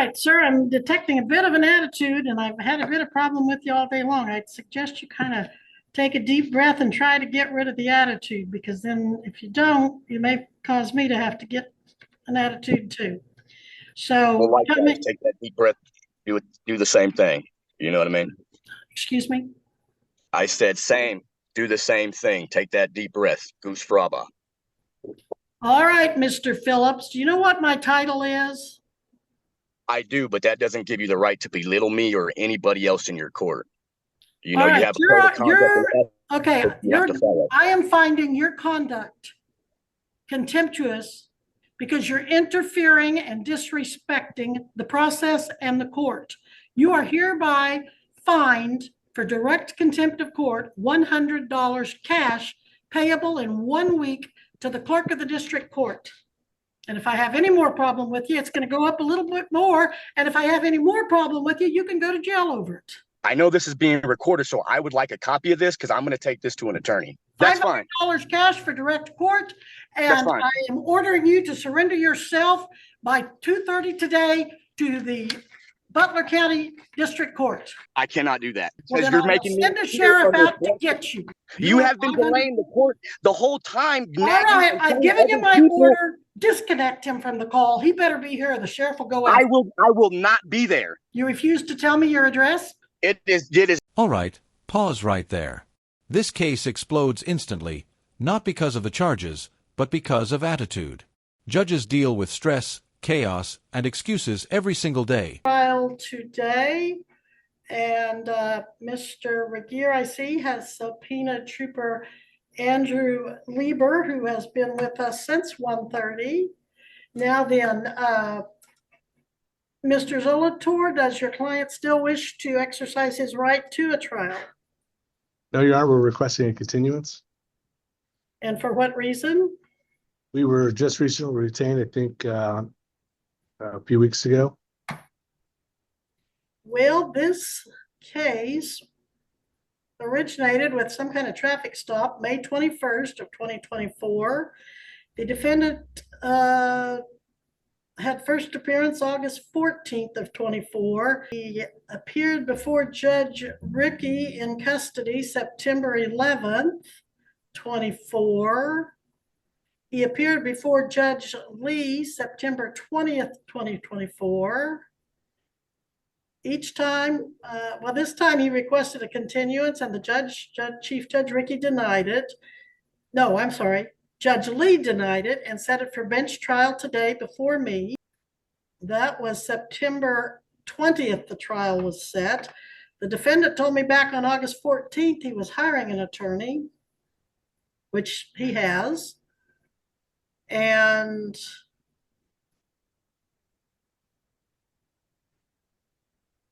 right, sir, I'm detecting a bit of an attitude, and I've had a bit of problem with you all day long. I'd suggest you kind of take a deep breath and try to get rid of the attitude, because then if you don't, you may cause me to have to get an attitude too. So, Well, likewise, take that deep breath, do the same thing. You know what I mean? Excuse me? I said same, do the same thing. Take that deep breath. Goose fraba. All right, Mr. Phillips, do you know what my title is? I do, but that doesn't give you the right to belittle me or anybody else in your court. You know, All right, you have a code of conduct. Okay, you have to follow. I am finding your conduct contemptuous because you're interfering and disrespecting the process and the court. You are hereby fined for direct contempt of court, $100 cash payable in 1 week to the clerk of the district court. And if I have any more problem with you, it's going to go up a little bit more. And if I have any more problem with you, you can go to jail over it. I know this is being recorded, so I would like a copy of this because I'm going to take this to an attorney. That's fine. $500 cash for direct court. And I am ordering you to surrender yourself by 2:30 today to the Butler County District Court. I cannot do that. Well, you're making me send a sheriff out to get you. You have been delaying the court the whole time. All right, I've given you my order. Disconnect him from the call. He better be here, or the sheriff will go out. I will not be there. You refuse to tell me your address? It is. All right, pause right there. This case explodes instantly, not because of the charges, but because of attitude. Judges deal with stress, chaos, and excuses every single day. Trial today, and Mr. Regier, I see, has subpoenaed Trooper Andrew Lieber, who has been with us since 1:30. Now then, Mr. Zolator, does your client still wish to exercise his right to a trial? No, Your Honor, we're requesting a continuance. And for what reason? We were just recently retained, I think, a few weeks ago. Well, this case originated with some kind of traffic stop, May 21st of 2024. The defendant had first appearance August 14th of 24. He appeared before Judge Rickey in custody September 11th, 24. He appeared before Judge Lee September 20th, 2024. Each time, this time he requested a continuance and the Chief Judge Rickey denied it. No, I'm sorry. Judge Lee denied it and set it for bench trial today before me. That was September 20th, the trial was set. The defendant told me back on August 14th he was hiring an attorney, which he has. And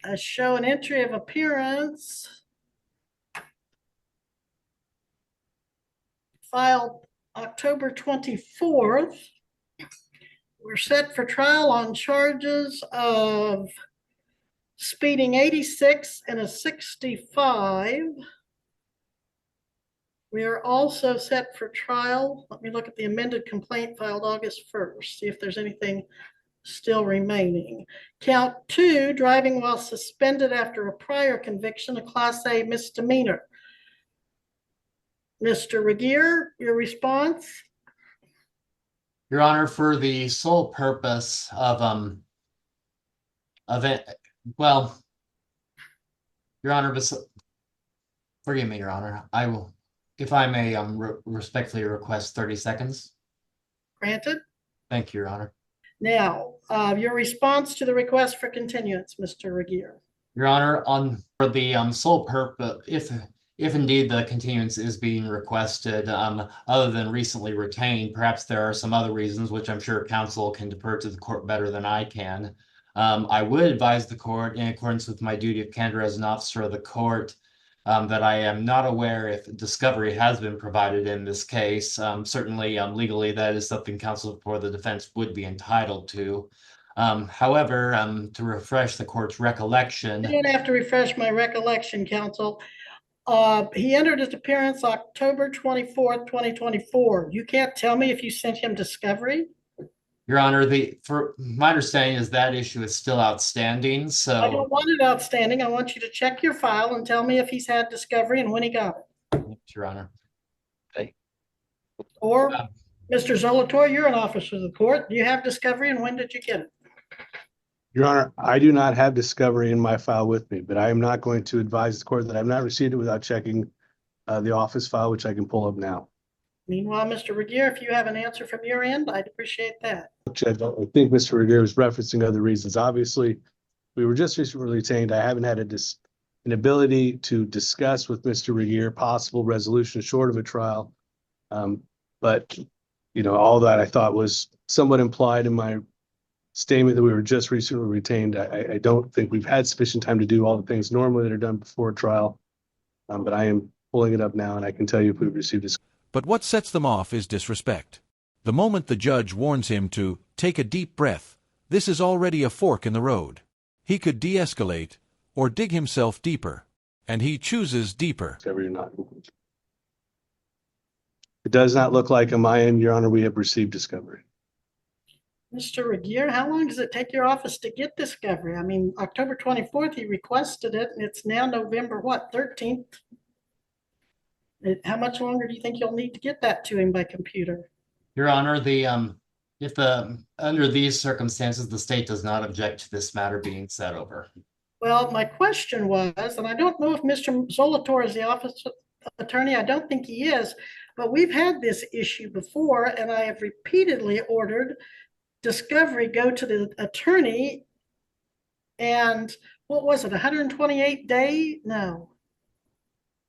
I show an entry of appearance filed October 24th. We're set for trial on charges of speeding 86 and a 65. We are also set for trial. Let me look at the amended complaint filed August 1st, see if there's anything still remaining. Count 2, driving while suspended after a prior conviction, a Class A misdemeanor. Mr. Regier, your response? Your Honor, for the sole purpose of it, well, Your Honor, forgive me, Your Honor. I will, if I may, respectfully request 30 seconds. Granted. Thank you, Your Honor. Now, your response to the request for continuance, Mr. Regier. Your Honor, for the sole purpose, if indeed the continuance is being requested, other than recently retained, perhaps there are some other reasons which I'm sure counsel can defer to the court better than I can. I would advise the court, in accordance with my duty of candor as an officer of the court, that I am not aware if discovery has been provided in this case. Certainly, legally, that is something counsel for the defense would be entitled to. However, to refresh the court's recollection. You don't have to refresh my recollection, counsel. He entered his appearance October 24th, 2024. You can't tell me if you sent him discovery? Your Honor, for my understanding is that issue is still outstanding, I so, don't want it outstanding. I want you to check your file and tell me if he's had discovery and when he got it. Your Honor. Or, Uh, Mr. Zolator, you're an officer of the court. Do you have discovery and when did you get it? Your Honor, I do not have discovery in my file with me, but I am not going to advise the court that I've not received it without checking the office file, which I can pull up now. Meanwhile, Mr. Regier, if you have an answer from your end, I'd appreciate that. Judge, I think Mr. Regier was referencing other reasons. Obviously, we were just recently retained. I haven't had an ability to discuss with Mr. Regier possible resolution short of a trial. But, you know, all that I thought was somewhat implied in my statement that we were just recently retained. I don't think we've had sufficient time to do all the things normally that are done before a trial. But I am pulling it up now and I can tell you if we've received this. But what sets them off is disrespect. The moment the judge warns him to take a deep breath, this is already a fork in the road. He could de-escalate or dig himself deeper, and he chooses deeper. Discovery or not. It does not look like on my end, Your Honor, we have received discovery. Mr. Regier, how long does it take your office to get discovery? I mean, October 24th, he requested it, and it's now November, what, 13th? How much longer do you think you'll need to get that to him by computer? Your Honor, under these circumstances, the state does not object to this matter being set over. Well, my question was, and I don't know if Mr. Zolator is the office attorney, I don't think he is, but we've had this issue before, and I have repeatedly ordered discovery go to the attorney. And what was it, 128 day? No.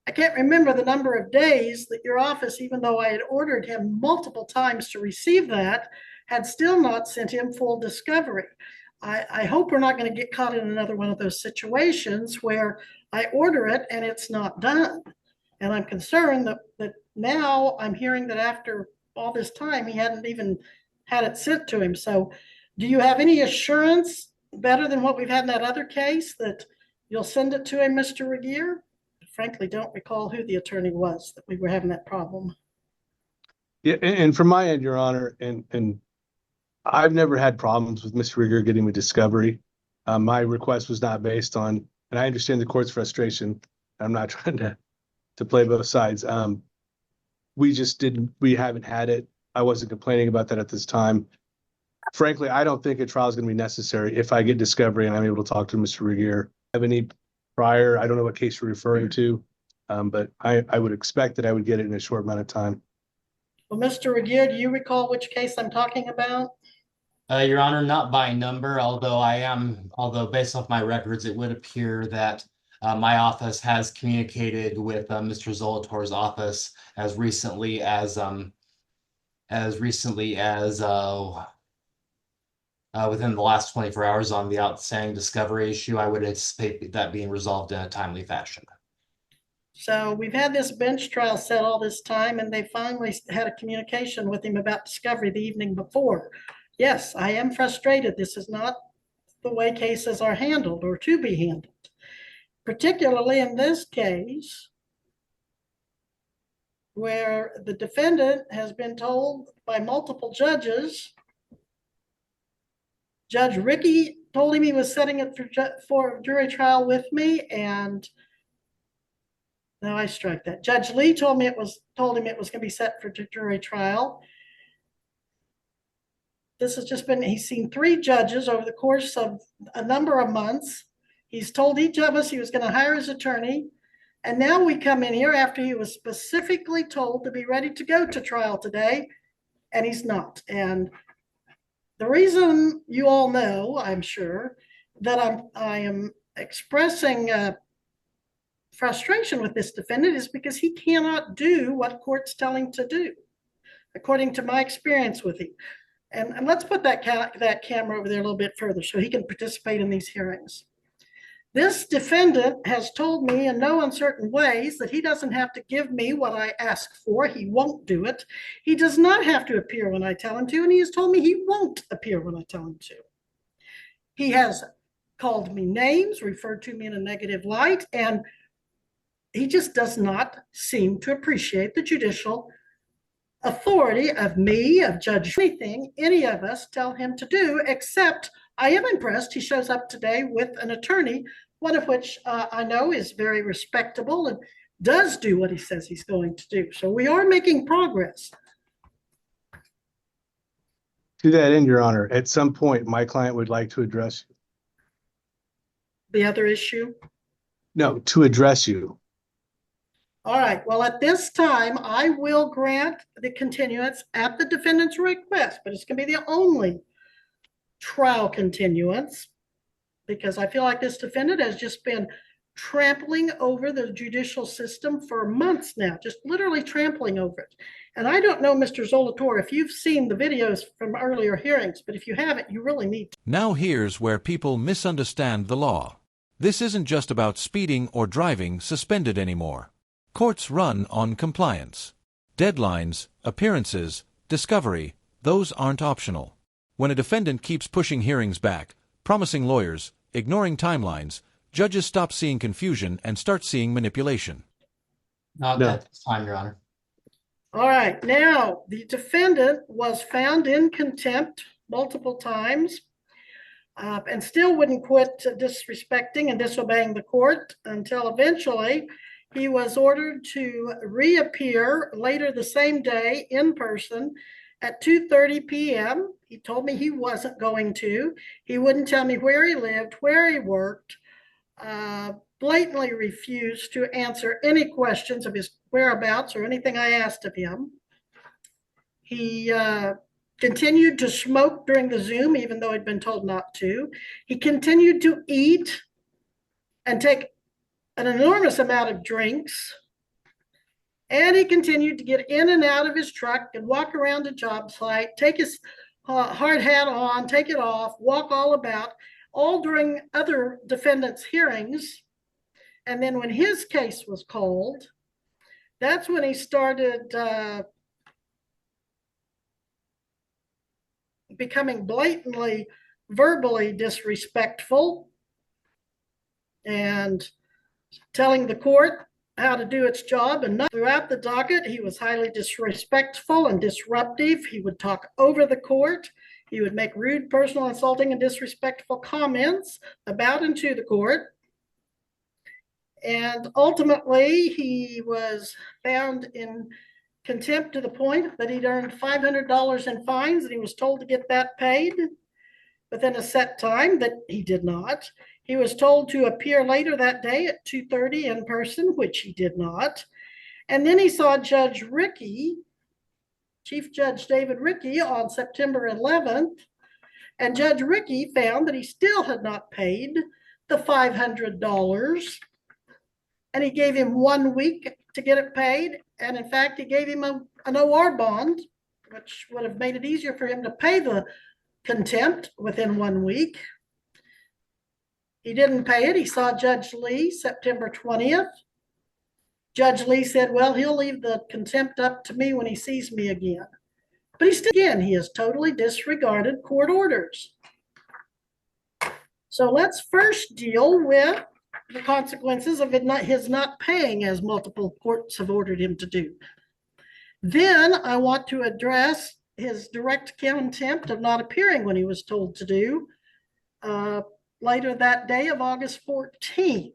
I can't remember the number of days that your office, even though I had ordered him multiple times to receive that, had still not sent him full discovery. I hope we're not going to get caught in another one of those situations where I order it and it's not done. And I'm concerned that now I'm hearing that after all this time, he hadn't even had it sent to him. So do you have any assurance better than what we've had in that other case that you'll send it to him, Mr. Regier? I frankly don't recall who the attorney was that we were having that problem. Yeah, and from my end, Your Honor, and I've never had problems with Mr. Regier getting me discovery. My request was not based on, and I understand the court's frustration. I'm not trying to play both sides. We haven't had it. I wasn't complaining about that at this time. Frankly, I don't think a trial is going to be necessary if I get discovery and I'm able to talk to Mr. Regier. Have any prior, I don't know what case you're referring to, but I would expect that I would get it in a short amount of time. Well, Mr. Regier, do you recall which case I'm talking about? Your Honor, not by number, although based off my records, it would appear that my office has communicated with Mr. Zolator's office as recently as within the last 24 hours on the outstanding discovery issue. I would anticipate that being resolved in a timely fashion. So we've had this bench trial set all this time, and they finally had a communication with him about discovery the evening before. Yes, I am frustrated. This is not the way cases are handled or to be handled, particularly in this case where the defendant has been told by multiple judges. Judge Rickey told him he was setting it for jury trial with me, and no, I strike that. Judge Lee told him it was going to be set for jury trial. This has just been, he's seen 3 judges over the course of a number of months. He's told each of us he was going to hire his attorney. And now we come in here after he was specifically told to be ready to go to trial today, and he's not. And the reason you all know, I'm sure, that I am expressing frustration with this defendant is because he cannot do what courts tell him to do, according to my experience with him. And let's put that camera over there a little bit further so he can participate in these hearings. This defendant has told me in no uncertain ways that he doesn't have to give me what I ask for. He won't do it. He does not have to appear when I tell him to, and he has told me he won't appear when I tell him to. He has called me names, referred to me in a negative light, and he just does not seem to appreciate the judicial authority of me, of Judge, anything any of us tell him to do, except I am impressed he shows up today with an attorney, one of which I know is very respectable and does do what he says he's going to do. So we are making progress. To that end, Your Honor, at some point, my client would like to address you. The other issue. No, to address you. All right, well, at this time, I will grant the continuance at the defendant's request, but it's going to be the only trial continuance because I feel like this defendant has just been trampling over the judicial system for months now, just literally trampling over it. And I don't know, Mr. Zolator, if you've seen the videos from earlier hearings, but if you haven't, you really need to. Now here's where people misunderstand the law. This isn't just about speeding or driving suspended anymore. Courts run on compliance. Deadlines, appearances, discovery, those aren't optional. When a defendant keeps pushing hearings back, promising lawyers, ignoring timelines, judges stop seeing confusion and start seeing manipulation. No, No. that's fine, Your Honor. All right, now the defendant was found in contempt multiple times and still wouldn't quit disrespecting and disobeying the court until eventually he was ordered to reappear later the same day in person at 2:30 p.m. He told me he wasn't going to. He wouldn't tell me where he lived, where he worked, blatantly refused to answer any questions of his whereabouts or anything I asked of him. He continued to smoke during the Zoom, even though he'd been told not to. He continued to eat and take an enormous amount of drinks. And he continued to get in and out of his truck and walk around the job site, take his hard hat on, take it off, walk all about, all during other defendants' hearings. And then when his case was called, that's when he started becoming blatantly, verbally disrespectful and telling the court how to do its job. And throughout the docket, he was highly disrespectful and disruptive. He would talk over the court. He would make rude, personal, insulting, and disrespectful comments about and to the court. And ultimately, he was found in contempt to the point that he'd earned $500 in fines, and he was told to get that paid within a set time that he did not. He was told to appear later that day at 2:30 in person, which he did not. And then he saw Judge Rickey, Chief Judge David Rickey, on September 11th, and Judge Rickey found that he still had not paid the $500, and he gave him 1 week to get it paid. And in fact, he gave him an OR bond, which would have made it easier for him to pay the contempt within 1 week. He didn't pay it. He saw Judge Lee September 20th. Judge Lee said, well, he'll leave the contempt up to me when he sees me again. But he has totally disregarded court orders. So let's first deal with the consequences of his not paying, as multiple courts have ordered him to do. Then I want to address his direct contempt of not appearing when he was told to do later that day of August 14th.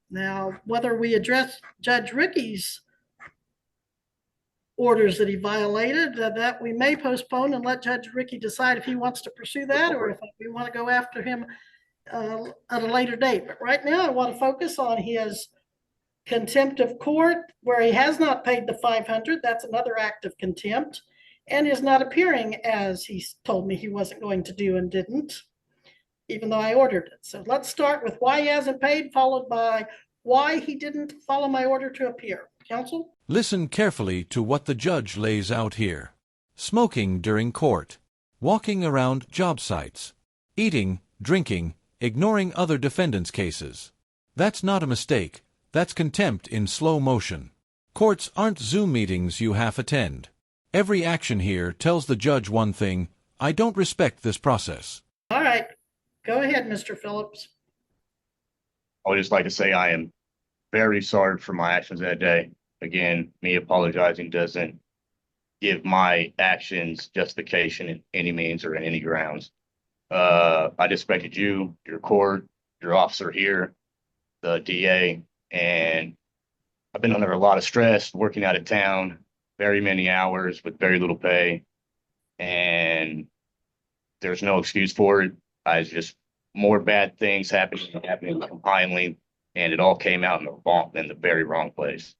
Now, whether we address Judge Rickey's orders that he violated, that we may postpone and let Judge Rickey decide if he wants to pursue that or if we want to go after him at a later date. But right now I want to focus on his contempt of court, where he has not paid the $500. That's another act of contempt, and is not appearing as he told me he wasn't going to do and didn't, even though I ordered it. So let's start with why he hasn't paid, followed by why he didn't follow my order to appear. Counsel? Listen carefully to what the judge lays out here. Smoking during court, walking around job sites, eating, drinking, ignoring other defendants' cases. That's not a mistake. That's contempt in slow motion. Courts aren't Zoom meetings you half attend. Every action here tells the judge one thing: I don't respect this process. All right. Go ahead, Mr. Phillips. I would just like to say I am very sorry for my actions that day. again, me apologizing doesn't give my actions justification in any means or in any grounds. I disrespected you, your court, your officer here, the DA, and I've been under a lot of stress working out of town, very many hours with very little pay, and there's no excuse for it. I just more bad things happening compiling, and it all came out in the very wrong place,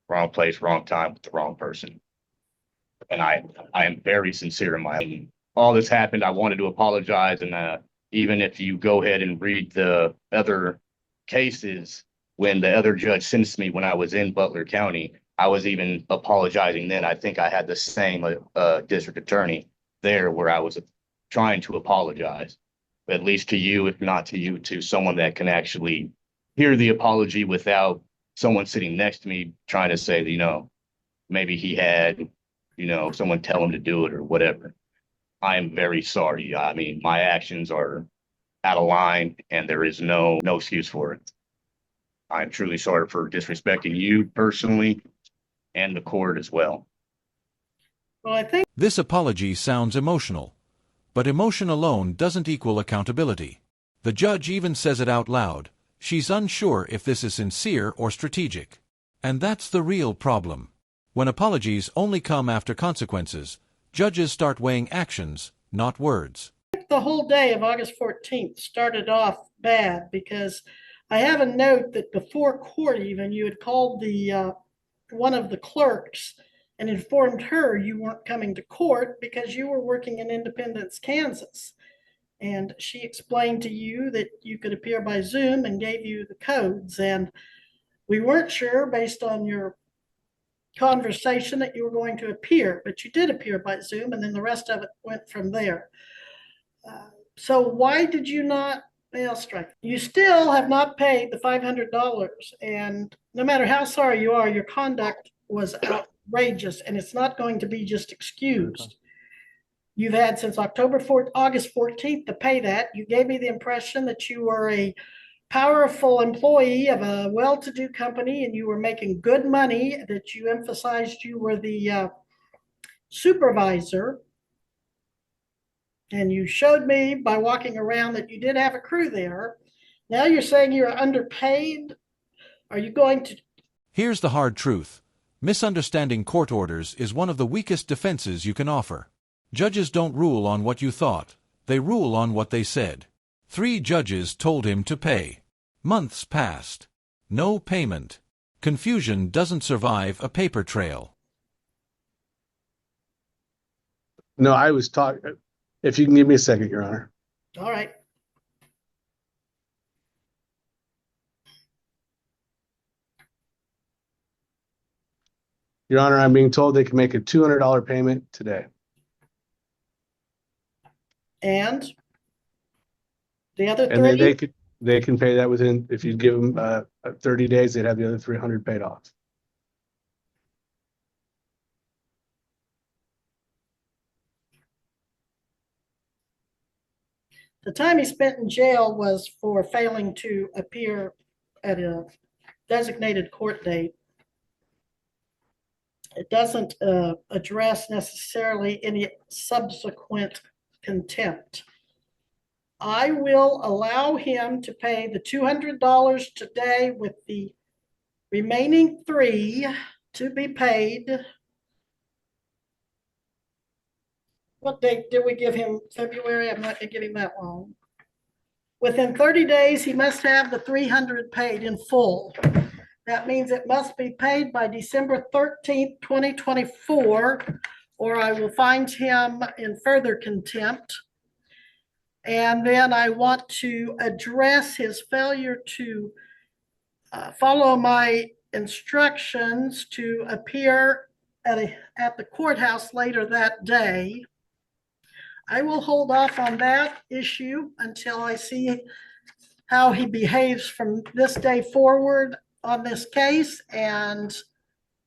wrong time with the wrong person. And I am very sincere in my all this happened. I wanted to apologize, and even if you go ahead and read the other cases, when the other judge sentenced me when I was in Butler County, I was even apologizing then. I think I had the same district attorney there where I was trying to apologize, at least to you, if not to you, to someone that can actually hear the apology without someone sitting next to me trying to say, maybe he had, someone tell him to do it or whatever. I am very sorry. I mean, my actions are out of line and there is no excuse for it. I'm truly sorry for disrespecting you personally and the court as well. Well, I think This apology sounds emotional, but emotion alone doesn't equal accountability. The judge even says it out loud. She's unsure if this is sincere or strategic. And that's the real problem. When apologies only come after consequences, judges start weighing actions, not words. the whole day of August 14th started off bad because I have a note that before court even, you had called the one of the clerks and informed her you weren't coming to court because you were working in Independence, Kansas. And she explained to you that you could appear by Zoom and gave you the codes. And we weren't sure based on your conversation that you were going to appear, but you did appear by Zoom, and then the rest of it went from there. So why did you not bail strike? You still have not paid the $500, and no matter how sorry you are, your conduct was outrageous, and it's not going to be just excused. You've had since August 14th to pay that. You gave me the impression that you were a powerful employee of a well-to-do company and you were making good money, that you emphasized you were the supervisor. And you showed me by walking around that you did have a crew there. Now you're saying you're underpaid. Are you going to? Here's the hard truth. Misunderstanding court orders is one of the weakest defenses you can offer. Judges don't rule on what you thought. They rule on what they said. 3 judges told him to pay. Months passed. No payment. Confusion doesn't survive a paper trail. No, I was talking, if you can give me a second, Your Honor. All right. Your Honor, I'm being told they can make a $200 payment today. And the other And then 30? they can pay that within, if you give them 30 days, they'd have the other 300 paid off. The time he spent in jail was for failing to appear at a designated court date. It doesn't address necessarily any subsequent contempt. I will allow him to pay the $200 today with the remaining 3 to be paid. What date did we give him? February? I'm not gonna give him that long. Within 30 days, he must have the 300 paid in full. That means it must be paid by December 13th, 2024, or I will find him in further contempt. And then I want to address his failure to follow my instructions to appear at the courthouse later that day. I will hold off on that issue until I see how he behaves from this day forward on this case and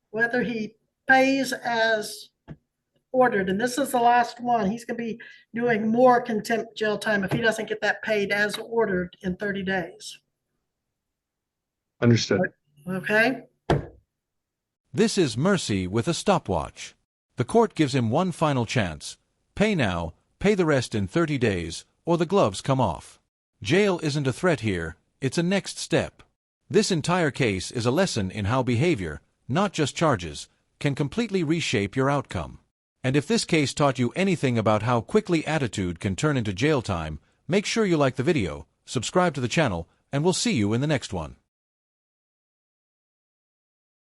whether he pays as ordered. And this is the last one. He's going to be doing more contempt jail time if he doesn't get that paid as ordered in 30 days. Understood. Okay. This is mercy with a stopwatch. The court gives him one final chance. Pay now, pay the rest in 30 days, or the gloves come off. Jail isn't a threat here, it's a next step. This entire case is a lesson in how behavior, not just charges, can completely reshape your outcome. And if this case taught you anything about how quickly attitude can turn into jail time, make sure you like the video, subscribe to the channel, and we'll see you in the next one.